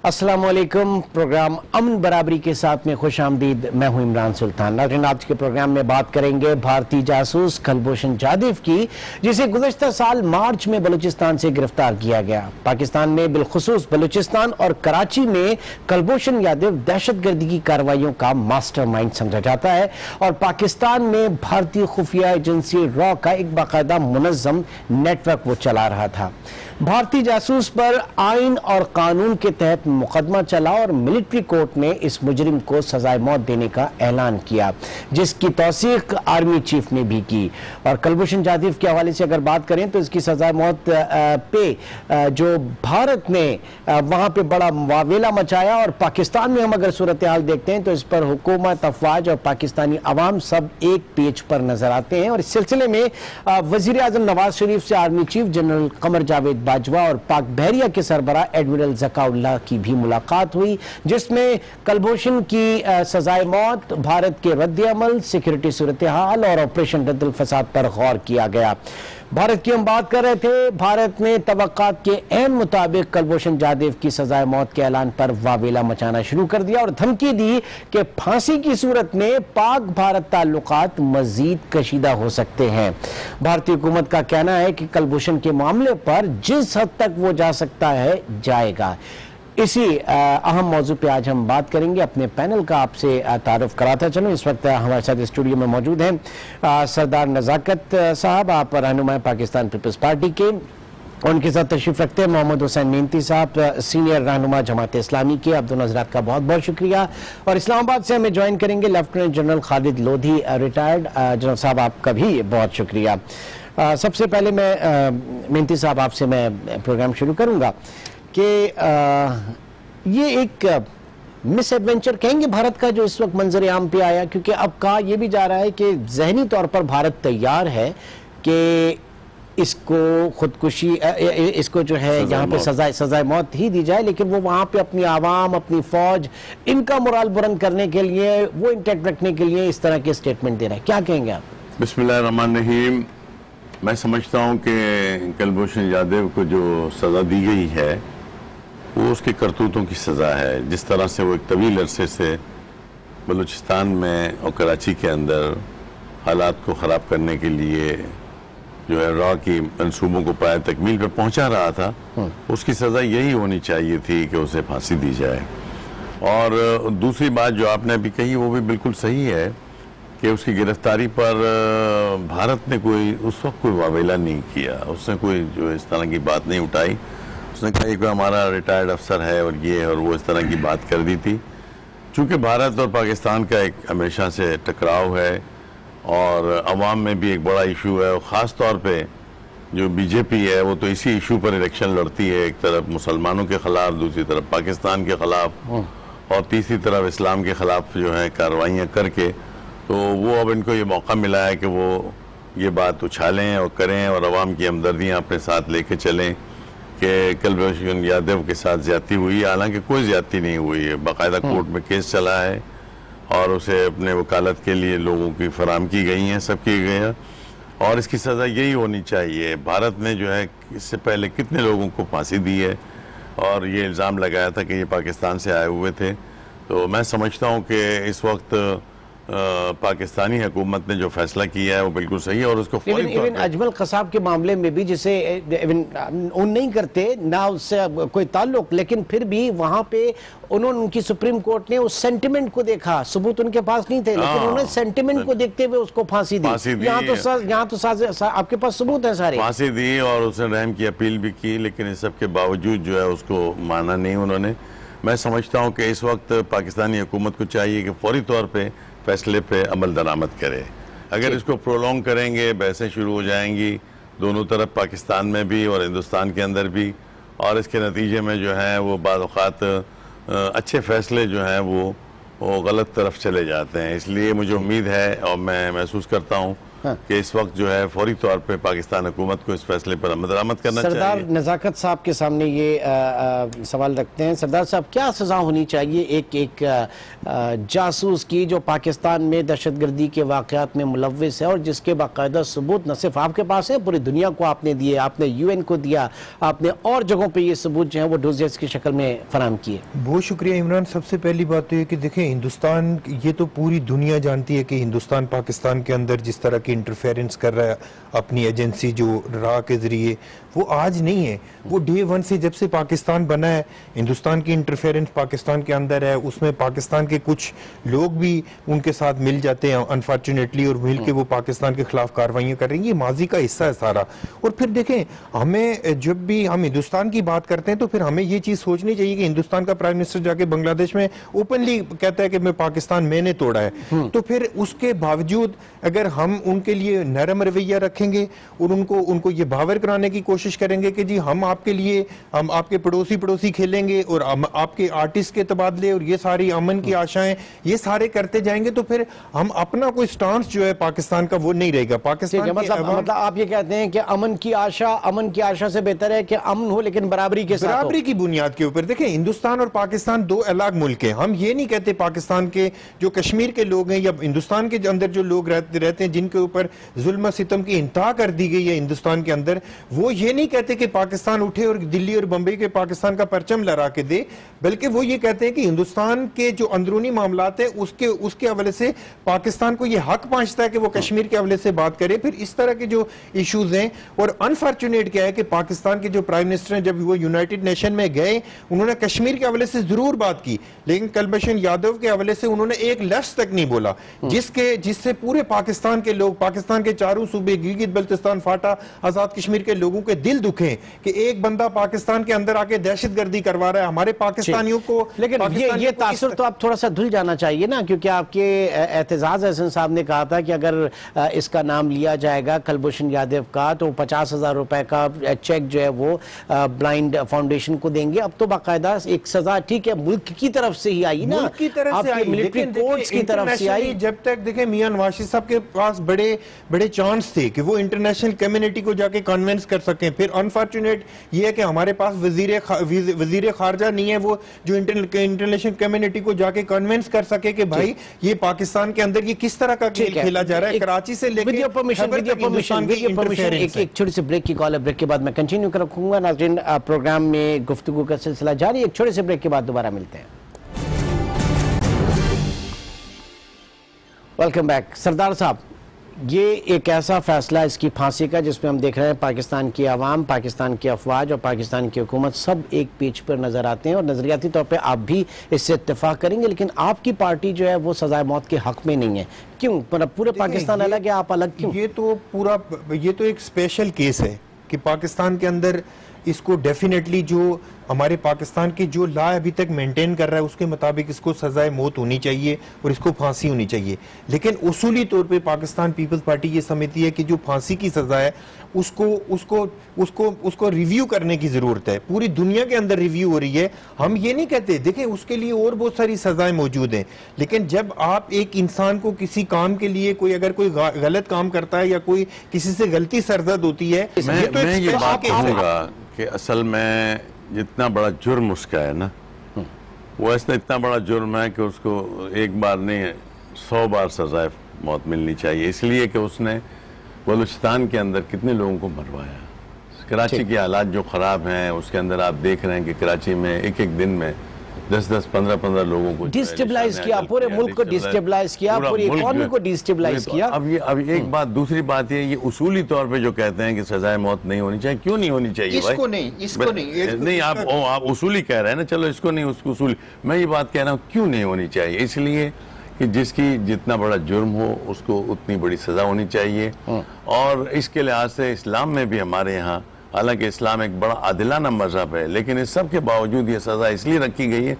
अस्सलामुअलैकुम। प्रोग्राम अमन बराबरी के साथ में खुश आमदीद। मैं हूं इमरान सुल्तान। नाज़रीन, आज के प्रोग्राम में बात करेंगे भारतीय जासूस कुलभूषण जाधव की, जिसे गुज़श्ता साल मार्च में बलूचिस्तान से गिरफ्तार किया गया। पाकिस्तान में बिलखुसूस बलूचिस्तान और कराची में कुलभूषण यादव दहशतगर्दी की कार्रवाइयों का मास्टरमाइंड समझा जाता है और पाकिस्तान में भारतीय खुफिया एजेंसी रॉ का एक बाकायदा मुनज़्ज़म नेटवर्क वो चला रहा था। भारतीय जासूस पर आइन और कानून के तहत मुकदमा चला और मिलिट्री कोर्ट ने इस मुजरिम को सजाए मौत देने का ऐलान किया, जिसकी तौसीक आर्मी चीफ ने भी की। और कुलभूषण जाधव के हवाले से अगर बात करें तो इसकी सजाए मौत पे जो भारत ने वहां पे बड़ा वावेला मचाया और पाकिस्तान में हम अगर सूरत हाल देखते हैं तो इस पर हुकूमत, अफवाज और पाकिस्तानी अवाम सब एक पेज पर नजर आते हैं। और इस सिलसिले में वजीर आजम नवाज शरीफ से army chief general Qamar Javed Bajwa और पाक बहरिया के सरबराह एडमिरल ज़काउल्लाह की भी मुलाकात हुई, जिसमें कुलभूषण की सजाए मौत, भारत के रद्द-ए-अमल, सिक्योरिटी सूरत हाल और ऑपरेशन रद्दुल फसाद पर गौर किया गया। भारत की हम बात कर रहे थे। भारत ने तवक्कात के ऐन मुताबिक कुलभूषण जाधव की सजाए मौत के ऐलान पर वावेला मचाना शुरू कर दिया और धमकी दी कि फांसी की सूरत में पाक भारत ताल्लुकात मजीद कशीदा हो सकते हैं। भारतीय हुकूमत का कहना है कि कुलभूषण के मामले पर जिस हद तक वो जा सकता है जाएगा। इसी अहम मौजू पे आज हम बात करेंगे। अपने पैनल का आपसे तारुफ कराता चलूँ। इस वक्त हमारे साथ स्टूडियो में मौजूद हैं सरदार नज़ाकत साहब, आप रहनुमा पाकिस्तान पीपल्स पार्टी के। उनके साथ तशरीफ रखते हैं मोहम्मद हुसैन मेहनती साहब, सीनियर रहनुमा जमात इस्लामी के। आप दोनों हज़रात का बहुत बहुत शुक्रिया। और इस्लामाबाद से हमें ज्वाइन करेंगे lieutenant general Khalid Lodhi, retired. General साहब, आपका भी बहुत शुक्रिया। सबसे पहले मैं मेहनती साहब आपसे मैं प्रोग्राम शुरू करूँगा कि ये एक मिस एडवेंचर कहेंगे भारत का जो इस वक्त मंजर आम पे आया, क्योंकि अब कहा यह भी जा रहा है कि जहनी तौर पर भारत तैयार है कि इसको खुदकुशी, इसको जो है यहाँ पे सजाए मौत ही दी जाए, लेकिन वो वहाँ पे अपनी आवाम, अपनी फौज, इनका मोराल बुलंद करने के लिए, वो इंटैक्ट रखने के लिए इस तरह के स्टेटमेंट दे रहे हैं। क्या कहेंगे आप? बिस्मिल्लाहिर्रहमानिर्रहीम। मैं समझता हूँ कि कुलभूषण यादव को जो सज़ा दी गई है वो उसके करतूतों की सज़ा है। जिस तरह से वो एक तवील अरसे से बलूचिस्तान में और कराची के अंदर हालात को ख़राब करने के लिए जो है रॉ की मंसूबों को पाया तकमील पर पहुँचा रहा था, उसकी सज़ा यही होनी चाहिए थी कि उसे फांसी दी जाए। और दूसरी बात जो आपने अभी कही वो भी बिल्कुल सही है कि उसकी गिरफ्तारी पर भारत ने कोई उस वक्त कोई वावेला नहीं किया। उसने कोई जो इस तरह की बात नहीं उठाई। उसने कहा कि हमारा रिटायर्ड अफसर है और ये और वो इस तरह की बात कर दी थी। चूँकि भारत और पाकिस्तान का एक हमेशा से टकराव है और अवाम में भी एक बड़ा इशू है, और ख़ास तौर पे जो बीजेपी है वो तो इसी इशू पर इलेक्शन लड़ती है। एक तरफ मुसलमानों के ख़िलाफ़, दूसरी तरफ पाकिस्तान के ख़िलाफ़ और तीसरी तरफ इस्लाम के ख़िलाफ़ जो है कार्रवाइयाँ करके, तो वो अब इनको ये मौका मिला है कि वो ये बात उछालें और करें और अवाम की हमदर्दियाँ अपने साथ लेके चलें कि कुलभूषण यादव के साथ ज़्यादती हुई। हालांकि कोई ज़्यादती नहीं हुई है। बाकायदा कोर्ट में केस चला है और उसे अपने वकालत के लिए लोगों की फराम की गई हैं, सब की गई हैं, और इसकी सज़ा यही होनी चाहिए। भारत ने जो है इससे पहले कितने लोगों को फांसी दी है और ये इल्ज़ाम लगाया था कि ये पाकिस्तान से आए हुए थे। तो मैं समझता हूँ कि इस वक्त पाकिस्तानी हुकूमत ने जो फैसला किया है वो बिल्कुल सही है और उसको इवन अजमल कसाब के मामले में भी, जिसे इवन उन नहीं करते ना उससे कोई ताल्लुक, लेकिन फिर भी वहां पे उन्होंने, उनकी सुप्रीम कोर्ट ने उस सेंटिमेंट को देखा। सबूत उनके पास नहीं थे, लेकिन उन्होंने सेंटिमेंट को देखते हुए उसको फांसी दी। यहाँ तो आपके पास सबूत है सारे। फांसी दी और उसने रहम की अपील भी की, लेकिन इस सब के बावजूद जो है उसको माना नहीं उन्होंने। मैं समझता हूँ कि इस वक्त पाकिस्तानी हुकूमत को चाहिए कि फौरी तौर पर फैसले पे अमल दरामद करे। अगर इसको प्रोलॉन्ग करेंगे, बहसें शुरू हो जाएंगी दोनों तरफ, पाकिस्तान में भी और हिंदुस्तान के अंदर भी, और इसके नतीजे में जो है वो बाद औक़ात अच्छे फैसले जो हैं वो गलत तरफ चले जाते हैं। इसलिए मुझे उम्मीद है और मैं महसूस करता हूँ कि इस वक्त जो है फौरी तौर पे पाकिस्तान हुकूमत को इस फैसले पर अमल करना चाहिए। सरदार नज़ाकत साहब के सामने ये सवाल रखते हैं। सरदार साहब, क्या सज़ा होनी चाहिए एक जासूस की जो पाकिस्तान में दहशतगर्दी के वाक़यात में मुलव्विस है और जिसके बाकायदा सबूत न सिर्फ आपके पास है, पूरी दुनिया को आपने दिए, आपने UN को दिया, आपने और जगहों पर ये सबूत जो है वो डोजियर्स की शक्ल में फराहम किए? बहुत शुक्रिया इमरान। सबसे पहली बात तो ये कि देखें, हिंदुस्तान, ये तो पूरी दुनिया जानती है कि हिंदुस्तान पाकिस्तान के अंदर जिस तरह की इंटरफेरेंस कर रहा है अपनी एजेंसी जो रा के जरिए, वो आज नहीं है, वो डे वन से जब से पाकिस्तान बना है हिंदुस्तान की इंटरफेरेंस पाकिस्तान के अंदर है। उसमें पाकिस्तान के कुछ लोग भी उनके साथ मिल जाते हैं अनफॉर्चुनेटली, और मिल के वो पाकिस्तान के खिलाफ कार्रवाइयाँ कर रही हैं। ये माजी का हिस्सा है सारा। और फिर देखें, हमें जब भी हम हिंदुस्तान की बात करते हैं तो फिर हमें ये चीज़ सोचनी चाहिए कि हिंदुस्तान का प्राइम मिनिस्टर जाके बांग्लादेश में ओपनली कहता है कि मैं पाकिस्तान मैंने तोड़ा है, तो फिर उसके बावजूद अगर हम उनके लिए नरम रवैया रखेंगे और उनको ये बावर कराने की कोशिश करेंगे कि जी हम आपके लिए, हम आपके पड़ोसी खेलेंगे और आपके आर्टिस्ट के तबादले और ये सारी अमन की आशाएं ये सारे करते जाएंगे, तो फिर हम अपना कोई स्टांस जो है पाकिस्तान का वो नहीं रहेगा। पाकिस्तान मतलब आप ये कहते हैं कि अमन की आशा से बेहतर है कि अमन हो लेकिन बराबरी के साथ, बराबरी की बुनियाद के ऊपर। देखें, हिंदुस्तान और पाकिस्तान दो अलग मुल्क हैं। हम ये नहीं कहते पाकिस्तान के जो कश्मीर के लोग हैं या हिंदुस्तान के अंदर जो लोग रहते हैं जिनके ऊपर जुल्म सितम की इंतहा कर दी गई है हिंदुस्तान के अंदर, वो ये नहीं कहते कि पाकिस्तान उठे और दिल्ली और बंबई के पाकिस्तान का परचम लहरा के दे, बल्कि वो ये कहते हैं कि हिंदुस्तान के जो अंदरूनी मामलात है उसके हवाले से पाकिस्तान को ये हक पहुंचता है कि वो कश्मीर के हवाले से बात करे। फिर इस तरह के जो इश्यूज हैं, और अनफॉर्चुनेट क्या है कि पाकिस्तान के जो प्राइम मिनिस्टर हैं जब वो यूनाइटेड नेशन में गए उन्होंने कश्मीर के हवाले से जरूर बात की, लेकिन कुलभूषण यादव के हवाले से उन्होंने एक लफ्ज तक नहीं बोला, जिससे पूरे पाकिस्तान के लोग, पाकिस्तान के चारों सूबे, गिलगित बल्तिस्तान, फाटा, आजाद कश्मीर के लोगों के दिल दुखे कि एक बंदा पाकिस्तान के अंदर आके दहशतगर्दी करवा रहा है हमारे पाकिस्तानियों को। लेकिन ये तासुर तो आप थोड़ा सा धुल जाना चाहिए ना, क्योंकि आपके एतजाज हसन साहब ने कहा था कि अगर इसका नाम लिया जाएगा कुलभूषण यादव का तो 50,000 रुपए का चेक जो है वो ब्लाइंड फाउंडेशन को देंगे। अब तो बाकायदा एक सजा, ठीक है, मुल्क की तरफ से ही आई ना, की तरफ से आई, मिलिट्री कोर्ट्स की तरफ से आई। जब तक देखें मियां नवाज शरीफ साहब के पास बड़े चांस थे कि वो इंटरनेशनल कम्युनिटी को जाके कन्विंस कर सकें। फिर अनफॉर्चुनेट ये है कि हमारे पास वजीर खारजा नहीं है वो जो इंटरनेशनल कम्युनिटी को जाके कन्विंस कर सके कि भाई ये पाकिस्तान के अंदर ये किस तरह का खेल खेला जा रहा है। कराची से लेकर एक छोटी सी ब्रेक की कॉल है, ब्रेक के बाद मैं कंटिन्यू रखूंगा। नाज़रीन, प्रोग्राम में गुफ्तगू का सिलसिला जारी, एक छोटे से ब्रेक के बाद दोबारा मिलते हैं। Welcome back. सरदार साहब, ये एक ऐसा फैसला इसकी फांसी का जिसमें हम देख रहे हैं पाकिस्तान की आवाम, पाकिस्तान की अफवाज और पाकिस्तान की हुकूमत सब एक पेज पर नजर आते हैं और नजरियाती तौर पे आप भी इससे इत्तेफाक करेंगे, लेकिन आपकी पार्टी जो है वो सजाए मौत के हक में नहीं है। क्यों? मतलब पूरे पाकिस्तान अलग है, आप अलग क्यों? ये तो एक स्पेशल केस है कि पाकिस्तान के अंदर इसको डेफिनेटली जो हमारे पाकिस्तान की जो लॉ अभी तक मेंटेन कर रहा है उसके मुताबिक इसको सजाए मौत होनी चाहिए और इसको फांसी होनी चाहिए। लेकिन उसूली तौर पे पाकिस्तान पीपल्स पार्टी ये समझती है कि जो फांसी की सजा है उसको रिव्यू करने की जरूरत है। पूरी दुनिया के अंदर रिव्यू हो रही है। हम ये नहीं कहते, देखें उसके लिए और बहुत सारी सजाएं मौजूद हैं, लेकिन जब आप एक इंसान को किसी काम के लिए अगर कोई गलत काम करता है या कोई किसी से गलती सरजद होती है, मैं ये बात कहूँगा कि असल में जितना बड़ा जुर्म उसका है ना, वो ऐसा इतना बड़ा जुर्म है कि उसको एक बार नहीं 100 बार सजाए मौत मिलनी चाहिए, इसलिए कि उसने बलूचिस्तान के अंदर कितने लोगों को मरवाया। कराची के हालात जो ख़राब हैं उसके अंदर आप देख रहे हैं कि कराची में एक दिन में 10-10, 15-15 लोगों को डिस्टेबलाइज किया, पूरे मुल्क को डिस्टेबलाइज किया, पूरी इकोनॉमी को डिस्टेबलाइज किया। अब एक बात, दूसरी बात ये उसूली तौर पे जो कहते हैं कि सजाए मौत नहीं होनी चाहिए, क्यों नहीं होनी चाहिए? इसको नहीं आप उसूली कह रहे हैं ना, चलो इसको नहीं, उसको उसूली। मैं ये बात कह रहा हूँ क्यों नहीं होनी चाहिए, इसलिए कि जिसकी जितना बड़ा जुर्म हो उसको उतनी बड़ी सजा होनी चाहिए। और इसके लिहाज से इस्लाम में भी हमारे यहाँ, हालांकि इस्लाम एक बड़ा आदिलाना मजहब है, लेकिन इस सब के बावजूद ये सज़ा इसलिए रखी गई है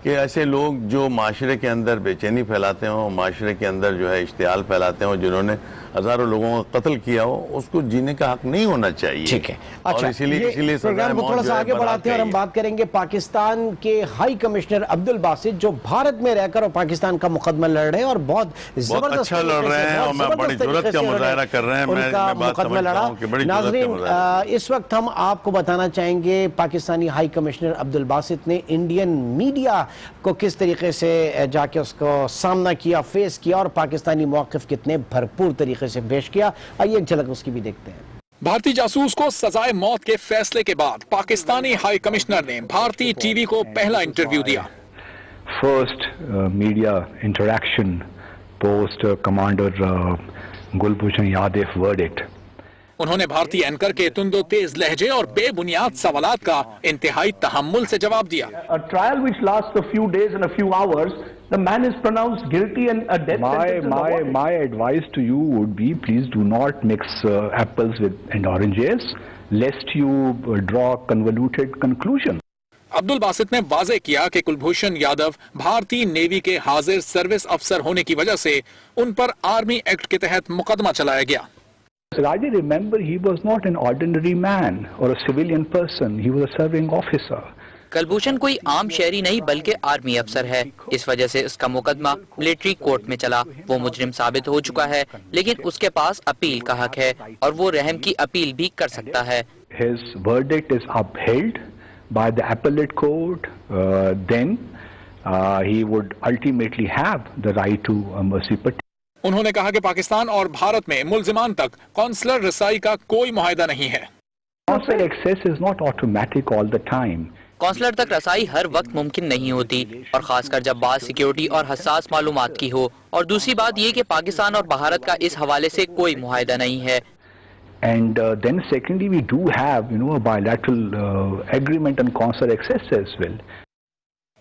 कि ऐसे लोग जो माशरे के अंदर बेचैनी फैलाते हों, माशरे के अंदर जो है इश्तियाल फैलाते हों, जिन्होंने हजारों लोगों का कत्ल किया हो, उसको जीने का हक नहीं होना चाहिए। ठीक है, और अच्छा, इसीलिए प्रोग्राम को थोड़ा सा आगे बढ़ाते हैं और हम बात करेंगे पाकिस्तान के हाई कमिश्नर अब्दुल बासित, जो भारत में रहकर और पाकिस्तान का मुकदमा लड़ रहे हैं और बहुत जबरदस्त अच्छा लड़ रहे हैं और मैं बड़ी जुर्रत का मुजाहरा कर रहे हैं। उनका मुकदमा लड़ा। नाज़रीन, इस वक्त हम आपको बताना चाहेंगे पाकिस्तानी हाई कमिश्नर अब्दुल बासित ने इंडियन मीडिया को किस तरीके से जाके उसको सामना किया, फेस किया और पाकिस्तानी मौक़िफ़ कितने भरपूर तरीके से पेश किया। आइए एक झलक उसकी भी देखते हैं। भारतीय जासूस को सजाए मौत के फैसले के बाद पाकिस्तानी हाई कमिश्नर ने भारतीय टीवी को पहला इंटरव्यू दिया। First media interaction post Commander Gulbhushan Yadav verdict. उन्होंने भारतीय एंकर के तुंदो तेज लहजे और बेबुनियाद सवालात का इंतहाई तहम्मुल से जवाब दिया। A trial which lasts a few days and a few hours, the man is pronounced guilty and a death sentence. My advice to you would be, please do not mix apples and oranges, lest you draw convoluted conclusions. Abdul Basit ने वाज़ेह किया कि कुलभूषण यादव भारतीय navy के हाजिर service अफसर होने की वजह से उन पर आर्मी एक्ट के तहत मुकदमा चलाया गया। Raji, remember, he was not an ordinary man or a civilian person. He was a serving officer. Kulbhushan कोई आम शहरी नहीं बल्कि आर्मी अफसर है। इस वजह से उसका मुकदमा मिलिट्री कोर्ट में चला। वो मुजरिम साबित हो चुका है, लेकिन उसके पास अपील का हक है और वो रहम की अपील भी कर सकता है। His verdict is upheld by the appellate court. Then he would ultimately have the right to mercy petition. उन्होंने कहा कि पाकिस्तान और भारत में मुल्जिमान तक कौंसलर रसाई का कोई मुआहदा नहीं है। Consular access is not automatic all the time. Counsellor तक रसाई हर वक्त मुमकिन नहीं होती, और खासकर जब बात सिक्योरिटी और हसास मालूमात की हो। और दूसरी बात ये कि पाकिस्तान और भारत का इस हवाले से कोई मुआहदा नहीं है। And then secondly, we do have, a bilateral agreement on consular access as well.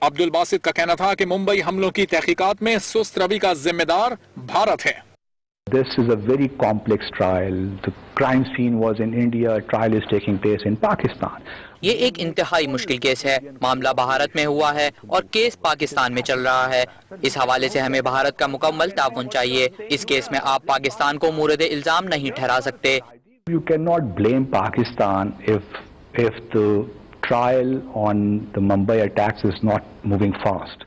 Abdul Basit का कहना था कि मुंबई हमलों की तहकीकात में सुस्त रवि का जिम्मेदार भारत है। This is a very complex trial. The crime scene was in India. Trial is taking place in Pakistan. ये एक इंतहाई मुश्किल केस है। मामला भारत में हुआ है और केस पाकिस्तान में चल रहा है। इस हवाले से हमें भारत का मुकम्मल ताउन चाहिए। इस केस में आप पाकिस्तान को मूरद इल्जाम नहीं ठहरा सकते। You cannot blame Pakistan if the trial on the Mumbai attacks is not moving fast.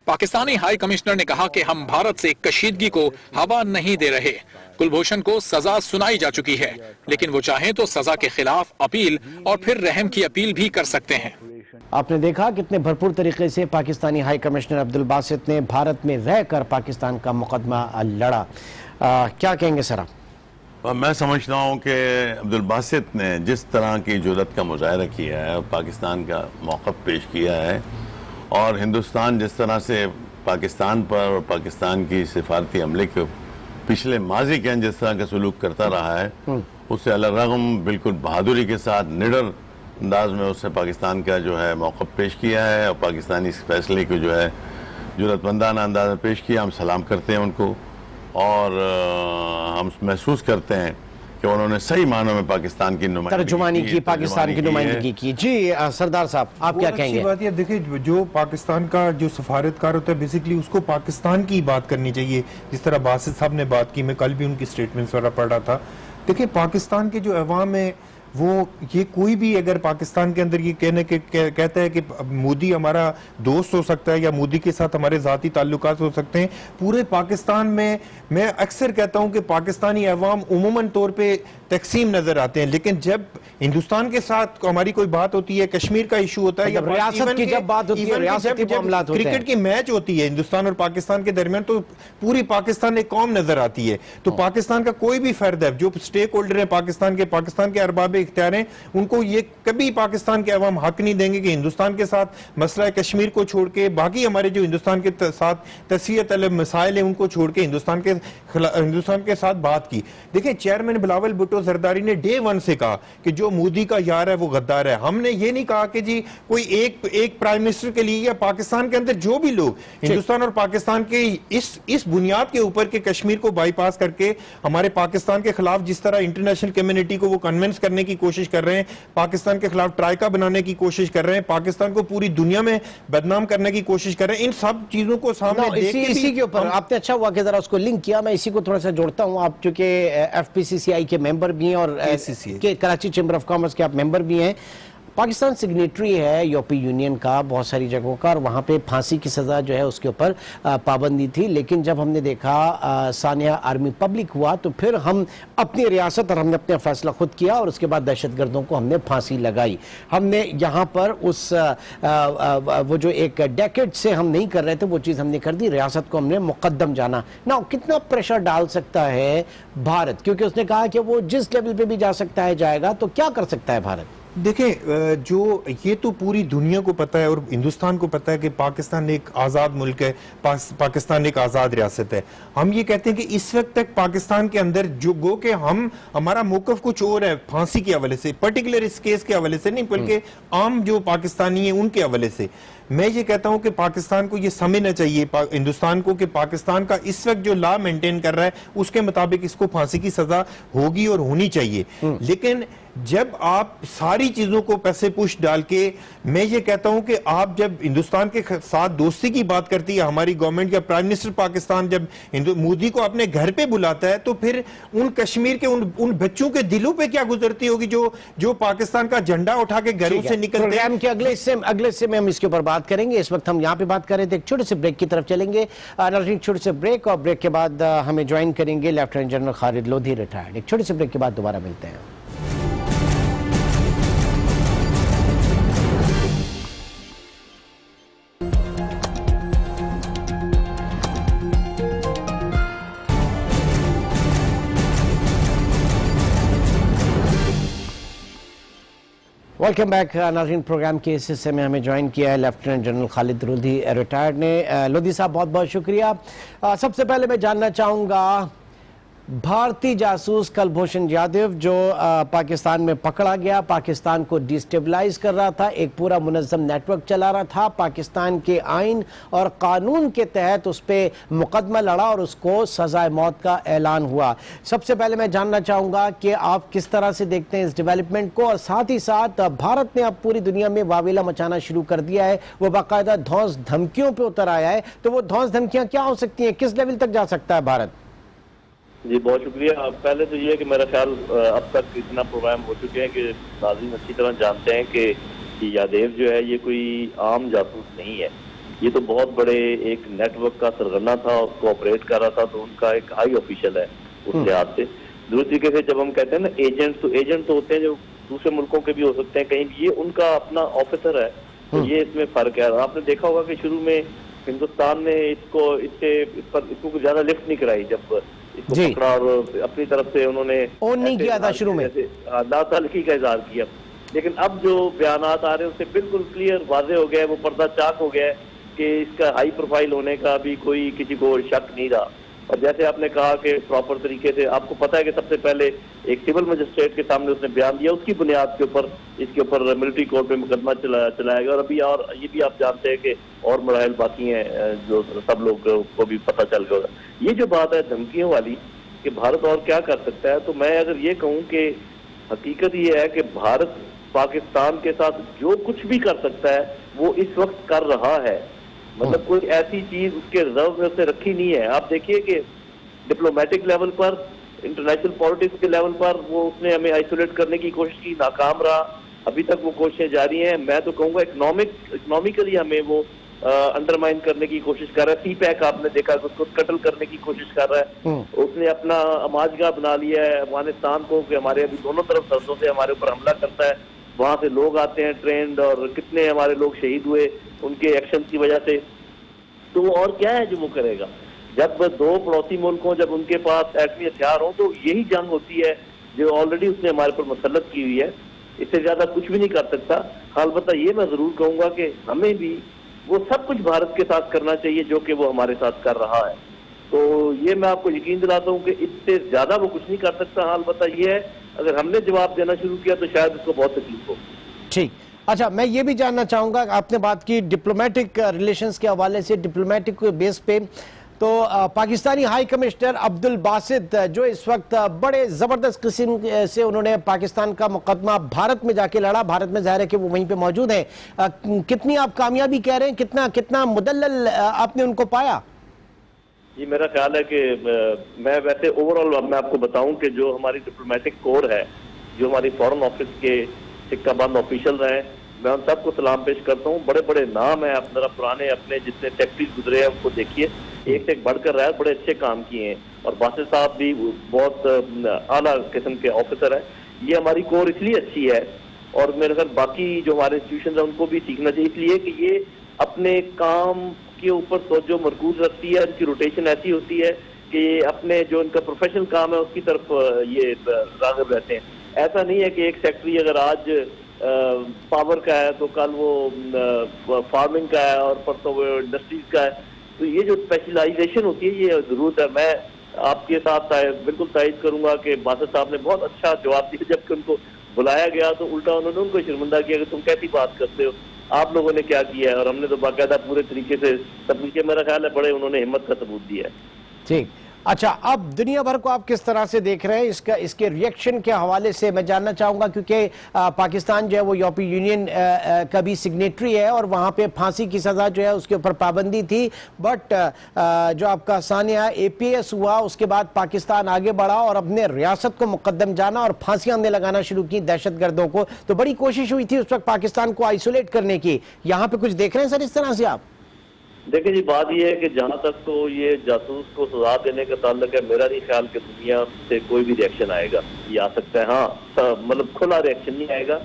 Pakistani high commissioner ने कहा कि हम भारत से कशीदगी को हवा नहीं दे रहे। कुलभूषण को सजा सुनाई जा चुकी है, लेकिन वो चाहें तो सजा के खिलाफ अपील और फिर रहम की अपील भी कर सकते हैं। आपने देखा कितने भरपूर तरीके से पाकिस्तानी हाई कमिश्नर अब्दुल बासित ने भारत में रहकर पाकिस्तान का मुकदमा लड़ा। क्या कहेंगे सर आप? मैं समझता हूँ कि अब्दुल बासित ने जिस तरह की जुर्रत का मुजाहरा किया है, पाकिस्तान का मौक़िफ़ पेश किया है, और हिंदुस्तान जिस तरह से पाकिस्तान पर और पाकिस्तान की सिफारती अमले के पिछले माजी के जिस तरह का सलूक करता रहा है, उससे अलरग़म बिल्कुल बहादुरी के साथ निडर अंदाज में उससे पाकिस्तान का जो है मौक़िफ़ पेश किया है और पाकिस्तानी इस फैसले को जो है जुर्रतमंदाना अंदाज में पेश किया। हम सलाम करते हैं उनको और हम महसूस करते हैं कि उन्होंने सही मानों में पाकिस्तान की तर्जुमानी की, पाकिस्तान की नुमाइंदगी की। जी सरदार साहब, आप क्या कहेंगे? बात ये देखिए, जो पाकिस्तान का जो सफारतकार होता है बेसिकली उसको पाकिस्तान की बात करनी चाहिए। जिस तरह बासित साहब ने बात की, मैं कल भी उनकी स्टेटमेंट्स वगैरह पढ़ रहा था। देखिए, पाकिस्तान के जो अवाम है वो ये कोई भी अगर पाकिस्तान के अंदर ये कहता है कि मोदी हमारा दोस्त हो सकता है या मोदी के साथ हमारे ज़ाती ताल्लुकात हो सकते हैं, पूरे पाकिस्तान में मैं अक्सर कहता हूं कि पाकिस्तानी अवाम उमूमन तौर पे तकसीम नजर आते हैं, लेकिन जब हिंदुस्तान के साथ हमारी कोई बात होती है, कश्मीर का इशू होता है या रियासत की जब बात होती है, रियासती मामलात होते हैं, क्रिकेट की मैच होती है हिंदुस्तान और पाकिस्तान के दरमियान, तो पूरी पाकिस्तान एक कौम नजर आती है। तो पाकिस्तान का कोई भी फर्द है, जो स्टेक होल्डर है पाकिस्तान के अरबाब इख्तियार हैं, उनको ये कभी पाकिस्तान के अवाम हक नहीं देंगे कि हिंदुस्तान के साथ मसला कश्मीर को छोड़ के बाकी हमारे जो हिंदुस्तान के साथ तस्वीर तलब मसाइल है उनको छोड़ के हिंदुस्तान के साथ बात की। देखिए, चेयरमैन बिलावल भुट्टो भुट्टो जरदारी ने डे वन से कहा कि जो मोदी का यार है वो गद्दार है। हमने ये नहीं कहा कि जी कोई एक प्राइम मिनिस्टर के लिए या पाकिस्तान के अंदर जो भी लोग हिंदुस्तान और पाकिस्तान के इस बुनियाद के ऊपर के कश्मीर को बाईपास करके हमारे पाकिस्तान के खिलाफ जिस तरह इंटरनेशनल कम्युनिटी को वो कन्विंस करने की कोशिश कर रहे हैं, पाकिस्तान के खिलाफ ट्राइका बनाने की कोशिश कर रहे हैं, पाकिस्तान को पूरी दुनिया में बदनाम करने की कोशिश कर रहे हैं, इन सब चीजों को सामने देख के इसी के ऊपर आपने अच्छा हुआ कि जरा उसको लिंक किया। मैं इसी को थोड़ा सा जोड़ता हूं। आप चूंकि FPCCI के मेंबर भी हैं और के कराची चैम्बर ऑफ कॉमर्स के आप मेंबर भी हैं। पाकिस्तान सिग्नेटरी है यूरोपीय यूनियन का बहुत सारी जगहों का, और वहाँ पे फांसी की सज़ा जो है उसके ऊपर पाबंदी थी। लेकिन जब हमने देखा सानिया आर्मी पब्लिक हुआ तो फिर हम अपनी रियासत और हमने अपना फैसला खुद किया और उसके बाद दहशतगर्दों को हमने फांसी लगाई। हमने यहाँ पर उस वो जो एक डेकेड से हम नहीं कर रहे थे वो चीज़ हमने कर दी, रियासत को हमने मुकद्दम जाना ना। कितना प्रेशर डाल सकता है भारत, क्योंकि उसने कहा कि वो जिस लेवल पे भी जा सकता है जाएगा, तो क्या कर सकता है भारत? देखें, जो ये तो पूरी दुनिया को पता है और हिंदुस्तान को पता है कि पाकिस्तान एक आज़ाद मुल्क है, पाकिस्तान एक आज़ाद रियासत है। हम ये कहते हैं कि इस वक्त तक पाकिस्तान के अंदर जो गो के हमारा मौक़िफ़ कुछ और है फांसी के हवाले से, पर्टिकुलर इस केस के हवाले से नहीं बल्कि आम जो पाकिस्तानी है उनके हवाले से। मैं ये कहता हूं कि पाकिस्तान को ये समझना चाहिए, हिंदुस्तान को, कि पाकिस्तान का इस वक्त जो लॉ मेंटेन कर रहा है उसके मुताबिक इसको फांसी की सजा होगी और होनी चाहिए। लेकिन जब आप सारी चीजों को पैसे पुश डाल के, मैं ये कहता हूं कि आप जब हिंदुस्तान के साथ दोस्ती की बात करती है हमारी गवर्नमेंट या प्राइम मिनिस्टर पाकिस्तान जब मोदी को अपने घर पे बुलाता है, तो फिर उन कश्मीर के उन बच्चों के दिलों पे क्या गुजरती होगी जो पाकिस्तान का झंडा उठा के घरों से निकलते हैं। अगले हिस्से में हम इसके ऊपर बात करेंगे। इस वक्त हम यहाँ पे बात कर रहे थे, एक छोटे से ब्रेक की तरफ चलेंगे, छोटे से ब्रेक, और ब्रेक के बाद हमें ज्वाइन करेंगे lieutenant general Khalid Lodhi, retired. एक छोटे से ब्रेक के बाद दोबारा मिलते हैं। वेलकम बैक नाज़रीन। प्रोग्राम के इस हिस्से में हमें ज्वाइन किया है lieutenant general Khalid Lodhi, retired ने। लोधी साहब बहुत बहुत शुक्रिया। सबसे पहले मैं जानना चाहूँगा, भारतीय जासूस कुलभूषण जाधव जो पाकिस्तान में पकड़ा गया, पाकिस्तान को डिस्टेबलाइज कर रहा था, एक पूरा मुनज़्ज़म नेटवर्क चला रहा था, पाकिस्तान के आइन और कानून के तहत उस पर मुकदमा लड़ा और उसको सज़ाए मौत का ऐलान हुआ। सबसे पहले मैं जानना चाहूँगा कि आप किस तरह से देखते हैं इस डेवलपमेंट को, और साथ ही साथ भारत ने अब पूरी दुनिया में वावेला मचाना शुरू कर दिया है, वो बाकायदा धौंस धमकियों पर उतर आया है। तो वो धौंस धमकियाँ क्या हो सकती हैं, किस लेवल तक जा सकता है भारत? जी बहुत शुक्रिया। पहले तो ये है कि मेरा ख्याल अब तक इतना प्रोग्राम हो चुके हैं कि नाज़रीन अच्छी तरह जानते हैं कि यादेव जो है ये कोई आम जासूस नहीं है। ये तो बहुत बड़े एक नेटवर्क का सरगना था, उसको ऑपरेट कर रहा था, तो उनका एक हाई ऑफिशियल है उस लिहाज से। दूसरी तरीके से जब हम कहते हैं ना एजेंट, तो एजेंट तो होते हैं जो दूसरे मुल्कों के भी हो सकते हैं, कहीं ये उनका अपना ऑफिसर है, तो ये इसमें फर्क है। आपने देखा होगा कि शुरू में हिंदुस्तान ने इसको ज्यादा लिफ्ट नहीं कराई, जब इसको पकड़ा और अपनी तरफ से उन्होंने ओन नहीं किया था शुरू में, दासालकी का इजहार किया। लेकिन अब जो बयानात आ रहे हैं उससे बिल्कुल क्लियर वाजे हो गया है, वो पर्दा चाक हो गया है कि इसका हाई प्रोफाइल होने का भी कोई किसी को शक नहीं रहा। और जैसे आपने कहा कि प्रॉपर तरीके से, आपको पता है कि सबसे पहले एक सिविल मजिस्ट्रेट के सामने उसने बयान दिया, उसकी बुनियाद के ऊपर इसके ऊपर मिलिट्री कोर्ट में मुकदमा चलाया गया। और अभी और ये भी आप जानते हैं कि और मराहल बाकी हैं जो सब लोग को भी पता चल गया। ये जो बात है धमकियों वाली कि भारत और क्या कर सकता है, तो मैं अगर ये कहूँ कि हकीकत ये है कि भारत पाकिस्तान के साथ जो कुछ भी कर सकता है वो इस वक्त कर रहा है। मतलब कोई ऐसी चीज उसके रिजर्व में उसने रखी नहीं है। आप देखिए कि डिप्लोमेटिक लेवल पर, इंटरनेशनल पॉलिटिक्स के लेवल पर वो उसने हमें आइसोलेट करने की कोशिश की, नाकाम रहा। अभी तक वो कोशिशें जारी हैं। मैं तो कहूँगा इकोनॉमिकली हमें वो अंडरमाइन करने की कोशिश कर रहा है। CPEC आपने देखा उसको कत्ल करने की कोशिश कर रहा है। उसने अपना अमाजगा बना लिया है अफगानिस्तान को कि हमारे अभी दोनों तरफ सरहदों से हमारे ऊपर हमला करता है, वहां से लोग आते हैं ट्रेंड, और कितने हमारे लोग शहीद हुए उनके एक्शन की वजह से। तो और क्या है जो वो करेगा? जब दो पड़ोसी मुल्क हों, जब उनके पास एटमी हथियार हो, तो यही जंग होती है जो ऑलरेडी उसने हमारे पर मुसल्लत की हुई है। इससे ज्यादा कुछ भी नहीं कर सकता। अलबत्ता ये मैं जरूर कहूंगा कि हमें भी वो सब कुछ भारत के साथ करना चाहिए जो कि वो हमारे साथ कर रहा है। तो ये मैं आपको यकीन दिलाता हूँ कि इससे ज्यादा वो कुछ नहीं कर सकता। अलबत्ता ये है अगर हमने जवाब देना शुरू किया तो शायद इसको बहुत तकलीफ हो। ठीक, अच्छा, मैं ये भी जानना चाहूंगा, आपने बात की डिप्लोमेटिक रिलेशंस के हवाले से, डिप्लोमेटिक बेस पे, तो पाकिस्तानी हाई कमिश्नर अब्दुल बासित जो इस वक्त बड़े ज़बरदस्त किस्म से उन्होंने पाकिस्तान का मुकदमा भारत में जाके लड़ा, भारत में जाहिर है कि वो वहीं पे मौजूद हैं, कितनी आप कामयाबी कह रहे हैं, कितना कितना मुदल्लल आपने उनको पाया? जी, मेरा ख्याल है कि मैं वैसे ओवरऑल मैं आपको बताऊं कि जो हमारी डिप्लोमेटिक कोर है, जो हमारी फॉरेन ऑफिस के सिक्काबंद ऑफिशियल रहे, मैं उन सबको सलाम पेश करता हूँ। बड़े बड़े नाम है, आप जरा पुराने अपने जितने सेक्रेटरी गुजरे हैं उनको देखिए, एक से एक बढ़कर रहा है, बड़े अच्छे काम किए हैं। और बासित साहब भी बहुत आला किस्म के ऑफिसर हैं। ये हमारी कोर इसलिए अच्छी है, और मेरे ख्याल बाकी जो हमारे इंस्टीट्यूशन है उनको भी सीखना चाहिए, इसलिए कि ये अपने काम के ऊपर तवज्जो मरकूज रखती है, इनकी रोटेशन ऐसी होती है कि अपने जो इनका प्रोफेशनल काम है उसकी तरफ ये राग़िब रहते हैं। ऐसा नहीं है कि एक सेक्रेटरी अगर आज पावर का है तो कल वो फार्मिंग का है और परसों वो इंडस्ट्रीज का है। तो ये जो स्पेशलाइजेशन होती है ये जरूरत है। मैं आपके साथ बिल्कुल तायद करूंगा कि बासित साहब ने बहुत अच्छा जवाब दिया। जबकि उनको बुलाया गया तो उल्टा उन्होंने उनको शर्मिंदा किया कि तुम कैसी बात करते हो, आप लोगों ने क्या किया है। और हमने तो बाकायदा पूरे तरीके से सबूत किया। मेरा ख्याल है बड़े उन्होंने हिम्मत का सबूत दिया है। ठीक, अच्छा, अब दुनिया भर को आप किस तरह से देख रहे हैं, इसके रिएक्शन के हवाले से मैं जानना चाहूँगा, क्योंकि पाकिस्तान जो है वो यूरोपीय यूनियन का भी सिग्नेटरी है और वहाँ पे फांसी की सज़ा जो है उसके ऊपर पाबंदी थी। बट जो आपका सानिया APS हुआ, उसके बाद पाकिस्तान आगे बढ़ा और अपने रियासत को मुकद्दम जाना और फांसियाँ हमने लगाना शुरू की दहशतगर्दों को। तो बड़ी कोशिश हुई थी उस वक्त पाकिस्तान को आइसोलेट करने की। यहाँ पे कुछ देख रहे हैं सर इस तरह से आप? देखिए जी, बात यह है कि जहाँ तक तो ये जासूस को सजा देने का ताल्लुक है, मेरा नहीं ख्याल कि दुनिया से कोई भी रिएक्शन आएगा। ये आ सकता है, हाँ, मतलब खुला रिएक्शन नहीं आएगा।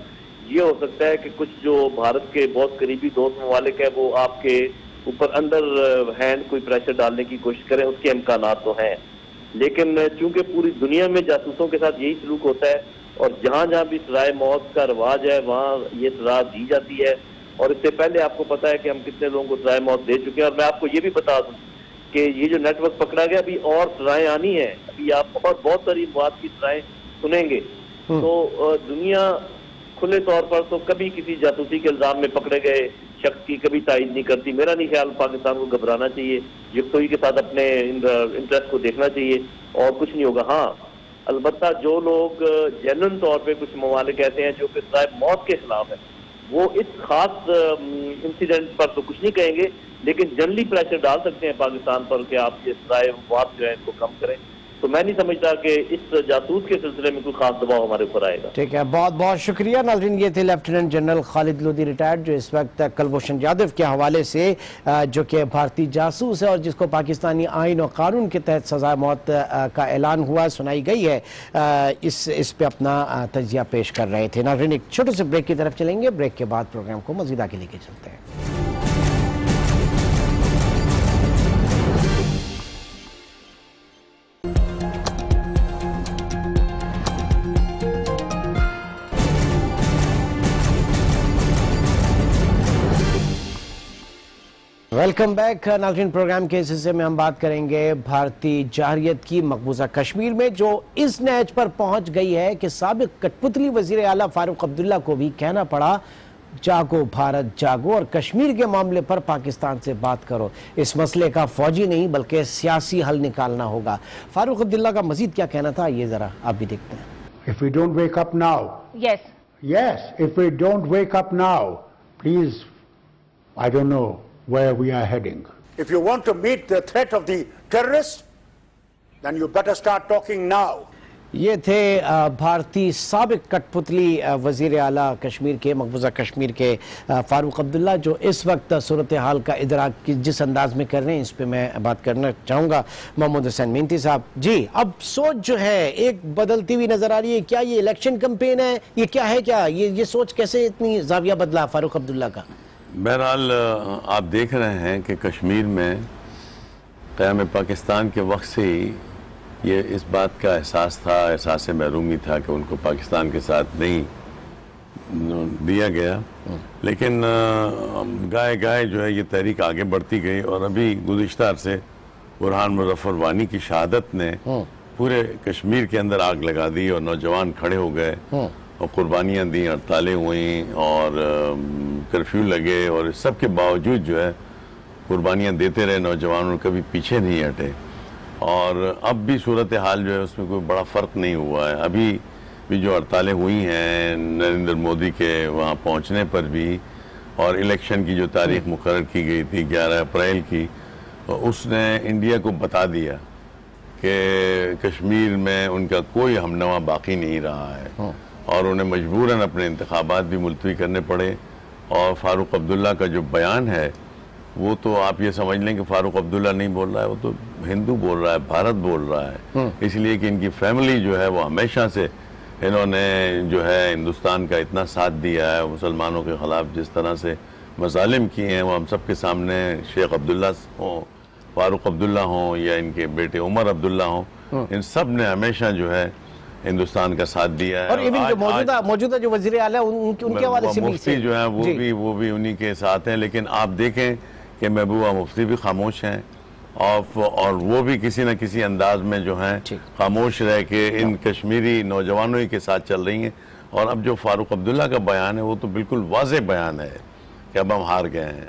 ये हो सकता है कि कुछ जो भारत के बहुत करीबी दोस्त ममालिक है वो आपके ऊपर अंडर हैंड कोई प्रेशर डालने की कोशिश करें, उसके इम्कानात तो हैं। लेकिन चूंकि पूरी दुनिया में जासूसों के साथ यही सलूक होता है और जहाँ जहाँ भी सजाए मौत का रवाज है वहाँ ये सजा दी जाती है। और इससे पहले आपको पता है कि हम कितने लोगों को सजाए मौत दे चुके हैं। और मैं आपको ये भी बता दूं कि ये जो नेटवर्क पकड़ा गया, अभी और सजाएं आनी है, अभी आप और बहुत सारी बात की सजाएं सुनेंगे। तो दुनिया खुले तौर पर तो कभी किसी जासूसी के इल्जाम में पकड़े गए शख्स की कभी तायद नहीं करती। मेरा नहीं ख्याल पाकिस्तान को घबराना चाहिए, यकसोई के साथ अपने इंटरेस्ट को देखना चाहिए और कुछ नहीं होगा। हाँ, अलबत्ता जो लोग जेन्युइन तौर पर कुछ ममालिक ऐसे हैं जो कि सजाए मौत के खिलाफ है, वो इस खास इंसिडेंट पर तो कुछ नहीं कहेंगे, लेकिन जनरली प्रेशर डाल सकते हैं पाकिस्तान पर कि आप ये सजाए मौत जो है इनको कम करें। तो मैं नहीं समझता कि इस जासूस के सिलसिले में कोई खास दबाव हमारे ऊपर आएगा। ठीक है, बहुत बहुत शुक्रिया नाज़रीन। ये थे lieutenant general Khalid Lodhi retired, जो इस वक्त कुलभूषण जाधव के हवाले से, जो कि भारतीय जासूस है और जिसको पाकिस्तानी आइन और कानून के तहत सज़ा मौत का ऐलान हुआ सुनाई गई है, इस पे अपना तजिया पेश कर रहे थे। नाज़रीन, एक छोटे से ब्रेक की तरफ चलेंगे। ब्रेक के बाद प्रोग्राम को मज़ीद आगे लेके चलते हैं। वेलकम बैक नाज़रीन। प्रोग्राम के इस हिस्से में हम बात करेंगे भारतीय जारयत की। मकबूजा कश्मीर में जो इस नहज पर पहुंच गई है कि साबिक कठपुतली वजीर आला फारूक अब्दुल्ला को भी कहना पड़ा, जागो भारत जागो और कश्मीर के मामले पर पाकिस्तान से बात करो। इस मसले का फौजी नहीं बल्कि सियासी हल निकालना होगा। फारूक अब्दुल्ला का मजीद क्या कहना था, ये जरा आप भी देखते हैं। If we don't wake up now, yes, if we don't wake up now, please, I don't know where we are heading. If you want to meet the threat of the terrorists, then you better start talking now. ये थे भारतीय साबिक कठपुतली वजीर आला कश्मीर के, मकबूजा कश्मीर के फारूक अब्दुल्ला, जो इस वक्त सूरत हाल का इदराक जिस अंदाज में कर रहे हैं, इस पे मैं बात करना चाहूँगा। मोहम्मद हुसैन मिंती साहब जी, अब सोच जो है एक बदलती हुई नज़र आ रही है। क्या ये इलेक्शन कैंपेन है, ये क्या है, क्या ये सोच कैसे इतनी जाविया बदला फारूक अब्दुल्ला का? बहरहाल आप देख रहे हैं कि कश्मीर में क़याम पाकिस्तान के वक्त से ही ये इस बात का एहसास था, एहसास महरूमी था कि उनको पाकिस्तान के साथ नहीं दिया गया। लेकिन गाए गाए जो है ये तहरीक आगे बढ़ती गई और अभी गुज़िश्ता से बुरहान मुज़फ़्फ़र वानी की शहादत ने पूरे कश्मीर के अंदर आग लगा दी और नौजवान खड़े हो गए और कुर्बानियाँ दी, हड़तालें हुई और कर्फ्यू लगे और इस सब के बावजूद जो है कुर्बानियाँ देते रहे नौजवानों, कभी पीछे नहीं हटे। और अब भी सूरत हाल जो है उसमें कोई बड़ा फ़र्क नहीं हुआ है। अभी भी जो हड़तालें हुई हैं नरेंद्र मोदी के वहाँ पहुँचने पर भी, और इलेक्शन की जो तारीख मुकर्रर की गई थी 11 अप्रैल की, तो उसने इंडिया को बता दिया कि कश्मीर में उनका कोई हमनवा बाकी नहीं रहा है और उन्हें मजबूरन अपने इंतखाबात भी मुलतवी करने पड़े। और फारूक अब्दुल्ला का जो बयान है वो तो आप ये समझ लें कि फारूक अब्दुल्ला नहीं बोल रहा है, वो तो हिंदू बोल रहा है, भारत बोल रहा है। इसलिए कि इनकी फैमिली जो है वो हमेशा से इन्होंने जो है हिंदुस्तान का इतना साथ दिया है, मुसलमानों के ख़िलाफ़ जिस तरह से मज़ालिम किए हैं वो हम सब के सामने, शेख अब्दुल्ला हों, फारूक अब्दुल्ला हों या इनके बेटे उमर अब्दुल्ला हों, इन सब ने हमेशा जो है हिंदुस्तान का साथ दिया है। और इवन जो मौजूदा जो वज़ीर आला उनके हवाले से मुफ्ती जो है वो भी उन्हीं के साथ हैं। लेकिन आप देखें कि महबूबा मुफ्ती भी खामोश हैं और वो भी किसी न किसी अंदाज में जो हैं खामोश रह के इन कश्मीरी नौजवानों ही के साथ चल रही हैं। और अब जो फारूक अब्दुल्ला का बयान है वो तो बिल्कुल वाज़ेह बयान है कि अब हम हार गए हैं,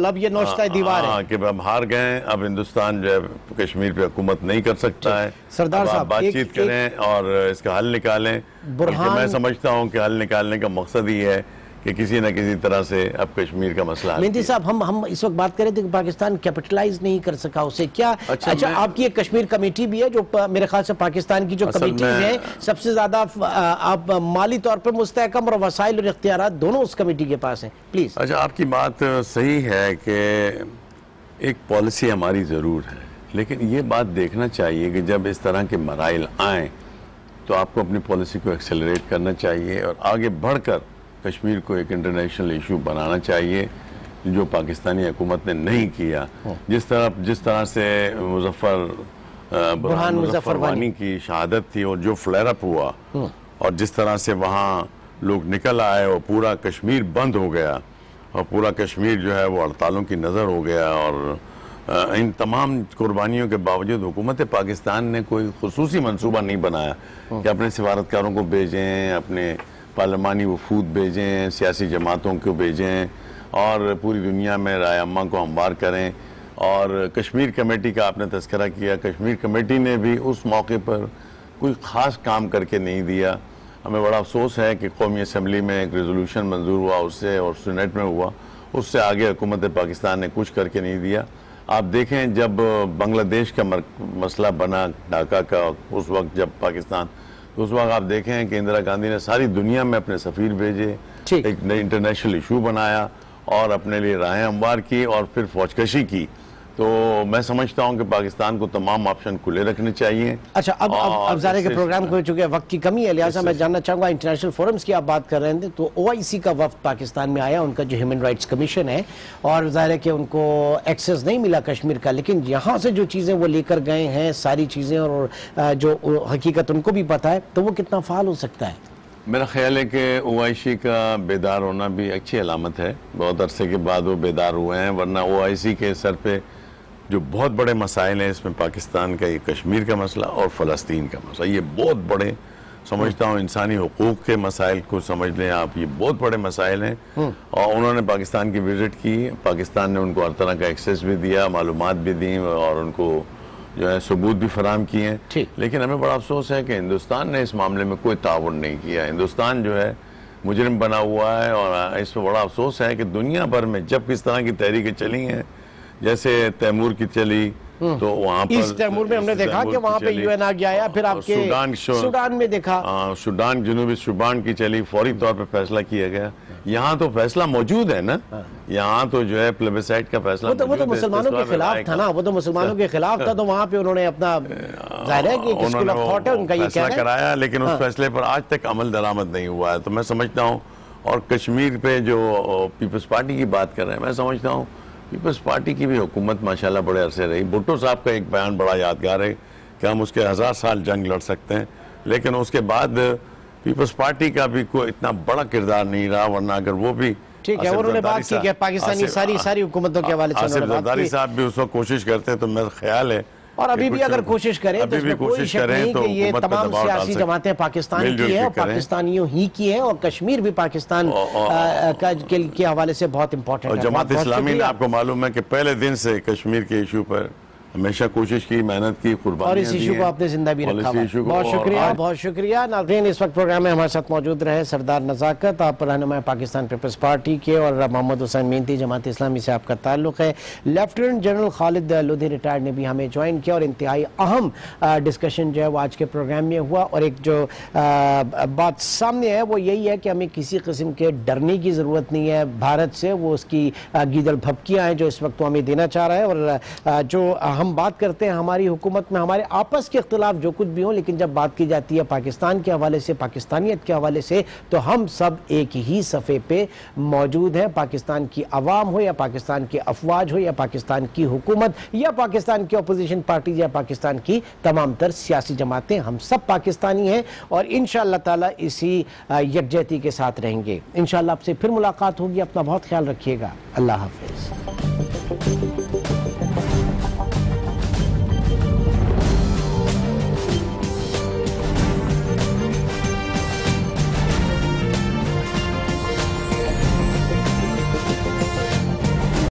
अब ये नौशता दीवार है कि अब हार गए हैं, अब हिंदुस्तान जो है कश्मीर पे हुकूमत नहीं कर सकता है। सरदार साहब बातचीत करें और इसका हल निकालें। मैं समझता हूँ कि हल निकालने का मकसद ही है कि किसी न किसी तरह से अब कश्मीर का मसला। मेहंदी साहब, हम इस वक्त बात कर रहे थे कि पाकिस्तान कैपिटलाइज नहीं कर सका उसे, क्या अच्छा आपकी एक कश्मीर कमेटी भी है जो मेरे ख्याल से पाकिस्तान की जो कमेटीज हैं सबसे ज्यादा आप माली तौर पर मुस्तहकम और वसाइल और इख्तियारात दोनों उस कमेटी के पास हैं, प्लीज। अच्छा, आपकी बात सही है कि एक पॉलिसी हमारी जरूर है, लेकिन ये बात देखना चाहिए कि जब इस तरह के मराइल आए तो आपको अपनी पॉलिसी को एक्सेलरेट करना चाहिए और आगे बढ़कर कश्मीर को एक इंटरनेशनल इशू बनाना चाहिए, जो पाकिस्तानी हुकूमत ने नहीं किया। जिस तरह से मुज़फ़्फ़र वानी की शहादत थी और जो फ्लेयर अप हुआ और जिस तरह से वहाँ लोग निकल आए और पूरा कश्मीर बंद हो गया और पूरा कश्मीर जो है वो हड़तालों की नज़र हो गया। और इन तमाम कुर्बानियों के बावजूद हुकूमत पाकिस्तान ने कोई खुसूसी मंसूबा नहीं बनाया कि अपने सिफारतकारों को भेजें, अपने पार्लिमानी वफूद भेजें, सियासी जमातों को भेजें और पूरी दुनिया में राय अम्मा को हमवार करें। और कश्मीर कमेटी का आपने तज़किरा किया, कश्मीर कमेटी ने भी उस मौके पर कोई ख़ास काम करके नहीं दिया। हमें बड़ा अफसोस है कि कौमी असम्बली में एक रेजोल्यूशन मंजूर हुआ उससे और सीनेट में हुआ, उससे आगे हुकूमत पाकिस्तान ने कुछ करके नहीं दिया। आप देखें जब बांग्लादेश का मसला बना ढाका का, उस वक्त जब पाकिस्तान, उस वक्त आप देखें कि इंदिरा गांधी ने सारी दुनिया में अपने सफ़ीर भेजे, एक नई इंटरनेशनल इशू बनाया और अपने लिए राहें हमवार की और फिर फौजकशी की। तो मैं समझता हूं कि पाकिस्तान को तमाम ऑप्शन खुले रखने चाहिए। अच्छा, अब ज़ाहिर के प्रोग्राम को चूँकि वक्त की कमी है, लिहाजा मैं जानना चाहूँगा इंटरनेशनल फोरम्स की आप बात कर रहे थे, तो OIC का वफ्द पाकिस्तान में आया, उनका जो ह्यूमन राइट्स कमीशन है, और ज़ाहिर है कि उनको एक्सेस नहीं मिला कश्मीर का, लेकिन यहाँ से जो चीज़ें वो लेकर गए हैं सारी चीज़ें और जो हकीकत उनको भी पता है, तो वो कितना फ़ाल हो सकता है? मेरा ख्याल है कि OIC का बेदार होना भी अच्छी अलामत है। बहुत अरसे के बाद वो बेदार हुए हैं, वरना OIC के सर पे जो बहुत बड़े मसाइल हैं, इसमें पाकिस्तान का ये कश्मीर का मसला और फ़लस्तीन का मसला, ये बहुत बड़े समझता हूँ इंसानी हुकूक के मसाइल को समझ लें आप, ये बहुत बड़े मसाइल हैं। और उन्होंने पाकिस्तान की विज़िट की, पाकिस्तान ने उनको हर तरह का एक्सेस भी दिया, मालूमात भी दी और उनको जो है सबूत भी फराहम किए हैं। लेकिन हमें बड़ा अफसोस है कि हिंदुस्तान ने इस मामले में कोई ताउन नहीं किया। हिंदुस्तान जो है मुजरिम बना हुआ है और इस पर बड़ा अफसोस है कि दुनिया भर में जब किस तरह की तहरीकें चली हैं, जैसे तैमूर की चली, तो वहाँ पर इस तैमूर में हमने देखा कि वहाँ पे UN आ गया, फिर आपके सूडान में देखा, सूडान, जनूबी सूडान की चली, फौरी तौर पे फैसला किया गया। यहाँ तो फैसला मौजूद है ना, यहाँ तो जो है प्लेबिसाइट का फैसला वो तो मुसलमानों के खिलाफ था ना, वो तो मुसलमानों के खिलाफ था, तो वहाँ पे उन्होंने अपना जाहिर है कि स्कूल ऑफ थॉट है उनका ये फैसला कराया, लेकिन उस फैसले पर आज तक अमल दरामद नहीं हुआ है। तो मैं समझता हूँ, और कश्मीर पे जो पीपल्स पार्टी की बात कर रहे हैं, मैं समझता हूँ पीपल्स पार्टी की भी हुकूमत माशाल्लाह बड़े अरसे रही। भुट्टो साहब का एक बयान बड़ा यादगार है कि हम उसके 1000 साल जंग लड़ सकते हैं, लेकिन उसके बाद पीपल्स पार्टी का भी कोई इतना बड़ा किरदार नहीं रहा, वरना अगर वो भी ठीक है, उन्होंने बात की पाकिस्तानी सारी हुकूमतों के हवाले से आसिफ जरदारी साहब भी उस वक्त कोशिश करते हैं, तो मेरा ख्याल है और अभी भी अगर कोशिश करें तो इसमें कोई शक नहीं कि ये तमाम सियासी जमातें पाकिस्तान की है और पाकिस्तानियों ही की है, और कश्मीर भी पाकिस्तान के हवाले से बहुत इंपॉर्टेंट है। जमात इस्लामी ने, आपको मालूम है कि पहले दिन से कश्मीर के इशू पर हमेशा कोशिश की, मेहनत की, कुर्बानी, और इस इशू को आपने जिंदा भी रखा है। बहुत शुक्रिया, बहुत शुक्रिया। नाज़रीन, इस वक्त प्रोग्राम में हमारे साथ मौजूद रहे सरदार नज़ाकत, आप रहनुमा पाकिस्तान पीपल्स पार्टी के, और मोहम्मद हुसैन मेहनती, जमात इस्लामी से आपका ताल्लुक़ है। Lieutenant general Khalid Lodhi retired ने भी हमें ज्वाइन किया, और इंतहाई अहम डिस्कशन जो है वो आज के प्रोग्राम में हुआ। और एक जो बात सामने है वो यही है कि हमें किसी किस्म के डरने की ज़रूरत नहीं है भारत से। वो उसकी गीदड़ भपकियाँ हैं जो इस वक्त वो हमें देना चाह रहा है। और जो हम बात करते हैं हमारी हुकूमत में हमारे आपस के इख्तिलाफ जो कुछ भी हो, लेकिन जब बात की जाती है पाकिस्तान के हवाले से, पाकिस्तानियत के हवाले से, तो हम सब एक ही सफ़े पे मौजूद हैं। पाकिस्तान की अवाम हो या पाकिस्तान की अफवाज हो या पाकिस्तान की हुकूमत या पाकिस्तान की अपोजिशन पार्टी या पाकिस्तान की तमाम तर सियासी जमातें, हम सब पाकिस्तानी हैं और इंशाअल्लाह ताला इसी यकजहती के साथ रहेंगे। इंशाअल्लाह आपसे फिर मुलाकात होगी। अपना बहुत ख्याल रखिएगा। अल्लाह हाफिज़।